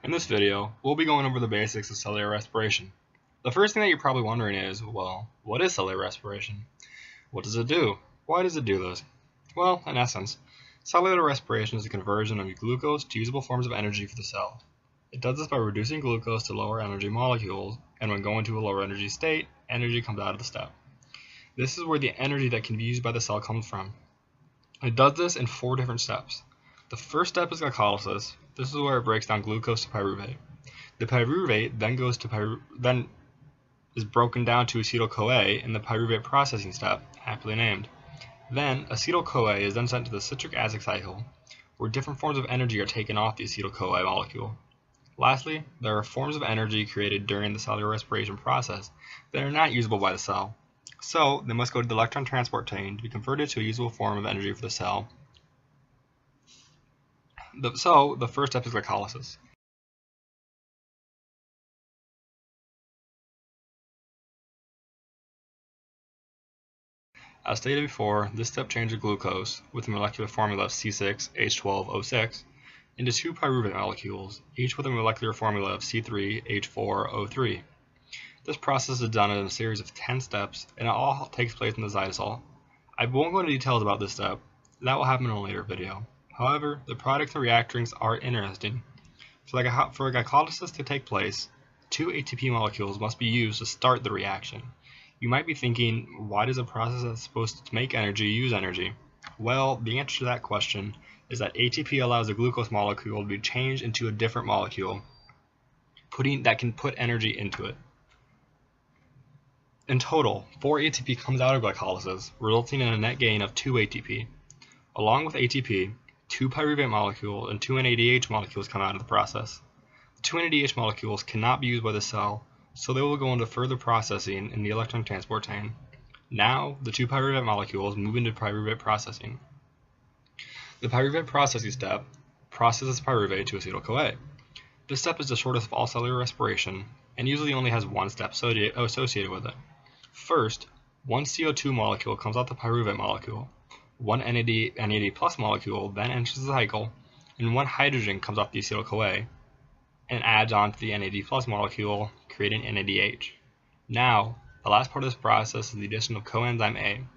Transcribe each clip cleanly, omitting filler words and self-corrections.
In this video, we'll be going over the basics of cellular respiration. The first thing that you're probably wondering is, well, what is cellular respiration? What does it do? Why does it do this? Well, in essence, cellular respiration is a conversion of glucose to usable forms of energy for the cell. It does this by reducing glucose to lower energy molecules, and when going to a lower energy state, energy comes out of the step. This is where the energy that can be used by the cell comes from. It does this in 4 different steps. The first step is glycolysis. This is where it breaks down glucose to pyruvate. The pyruvate then is broken down to acetyl-CoA in the pyruvate processing step, aptly named. Then acetyl-CoA is then sent to the citric acid cycle, where different forms of energy are taken off the acetyl-CoA molecule. Lastly, there are forms of energy created during the cellular respiration process that are not usable by the cell, so they must go to the electron transport chain to be converted to a usable form of energy for the cell. So the first step is glycolysis. As stated before, this step changes glucose with the molecular formula of C6H12O6 into 2 pyruvate molecules, each with a molecular formula of C3H4O3. This process is done in a series of 10 steps, and it all takes place in the cytosol. I won't go into details about this step. That will happen in a later video. However, the products and reactants are interesting. For glycolysis to take place, 2 ATP molecules must be used to start the reaction. You might be thinking, why does a process that's supposed to make energy use energy? Well, the answer to that question is that ATP allows the glucose molecule to be changed into a different molecule, that can put energy into it. In total, 4 ATP comes out of glycolysis, resulting in a net gain of 2 ATP. Along with ATP, 2 pyruvate molecules and 2 NADH molecules come out of the process. The 2 NADH molecules cannot be used by the cell, so they will go into further processing in the electron transport chain. Now, the 2 pyruvate molecules move into pyruvate processing. The pyruvate processing step processes pyruvate to acetyl-CoA. This step is the shortest of all cellular respiration, and usually only has one step associated with it. First, one CO2 molecule comes out the pyruvate molecule. One NAD plus molecule then enters the cycle, and one hydrogen comes off the acetyl-CoA and adds on to the NAD plus molecule, creating NADH. Now, the last part of this process is the addition of coenzyme A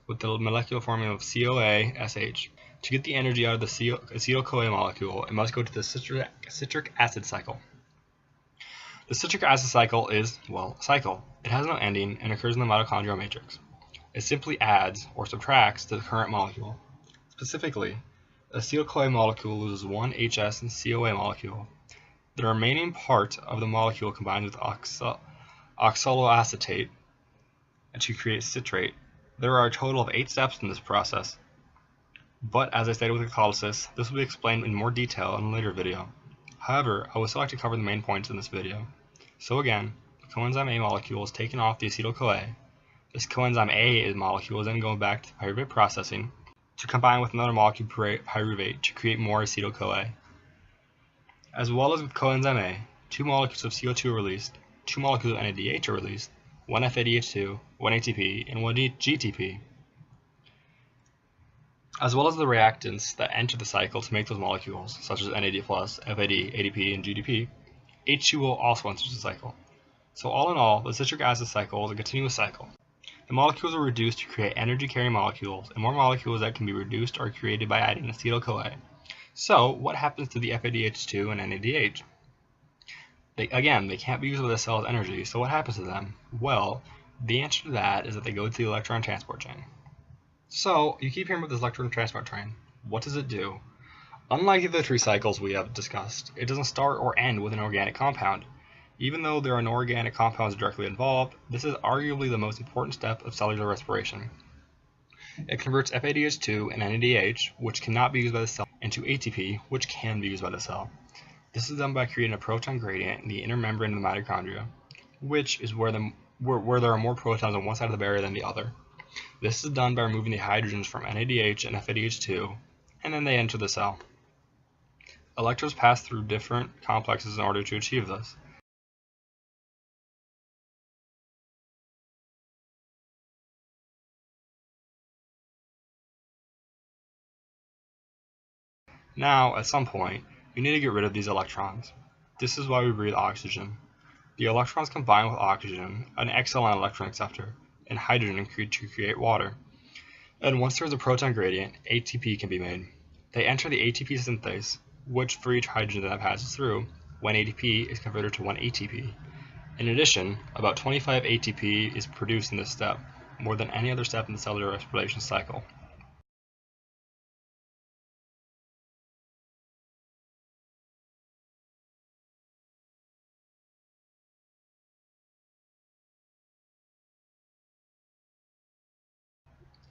with the molecular formula of CoA-SH. To get the energy out of the acetyl-CoA molecule, it must go to the citric acid cycle. The citric acid cycle is, well, a cycle. It has no ending and occurs in the mitochondrial matrix. It simply adds or subtracts to the current molecule. Specifically, the acetyl-CoA molecule loses one HS and CoA molecule. The remaining part of the molecule combines with oxaloacetate to create citrate. There are a total of 8 steps in this process, but as I stated with glycolysis, this will be explained in more detail in a later video. However, I will still like to cover the main points in this video. So again, the coenzyme A molecule is taken off the acetyl-CoA. This coenzyme A molecule is then going back to pyruvate processing to combine with another molecule pyruvate to create more acetyl-CoA. As well as with coenzyme A, 2 molecules of CO2 are released, 2 molecules of NADH are released, 1 FADH2, 1 ATP, and 1 GTP. As well as the reactants that enter the cycle to make those molecules, such as NAD+, FAD, ADP, and GDP, H2O also enters the cycle. So all in all, the citric acid cycle is a continuous cycle. The molecules are reduced to create energy-carrying molecules, and more molecules that can be reduced are created by adding acetyl-CoA. So, what happens to the FADH2 and NADH? They can't be used by the cell as energy, so what happens to them? Well, the answer to that is that they go to the electron transport chain. So, you keep hearing about this electron transport chain. What does it do? Unlike the other 3 cycles we have discussed, it doesn't start or end with an organic compound. Even though there are no organic compounds directly involved, this is arguably the most important step of cellular respiration. It converts FADH2 and NADH, which cannot be used by the cell, into ATP, which can be used by the cell. This is done by creating a proton gradient in the inner membrane of the mitochondria, which is where there are more protons on one side of the barrier than the other. This is done by removing the hydrogens from NADH and FADH2, and then they enter the cell. Electrons pass through different complexes in order to achieve this. Now, at some point, you need to get rid of these electrons. This is why we breathe oxygen. The electrons combine with oxygen, an excellent electron acceptor, and hydrogen to create water. And once there is a proton gradient, ATP can be made. They enter the ATP synthase, which for each hydrogen that passes through, 1 ADP is converted to 1 ATP. In addition, about 25 ATP is produced in this step, more than any other step in the cellular respiration cycle.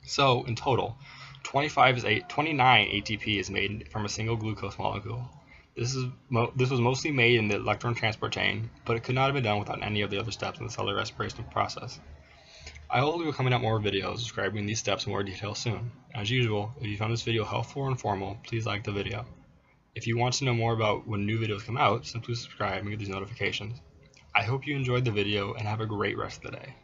So, in total, 29 ATP is made from a single glucose molecule. This was mostly made in the electron transport chain, but it could not have been done without any of the other steps in the cellular respiration process. I will be coming out more videos describing these steps in more detail soon. As usual, if you found this video helpful or informal, please like the video. If you want to know more about when new videos come out, simply subscribe and get these notifications. I hope you enjoyed the video and have a great rest of the day.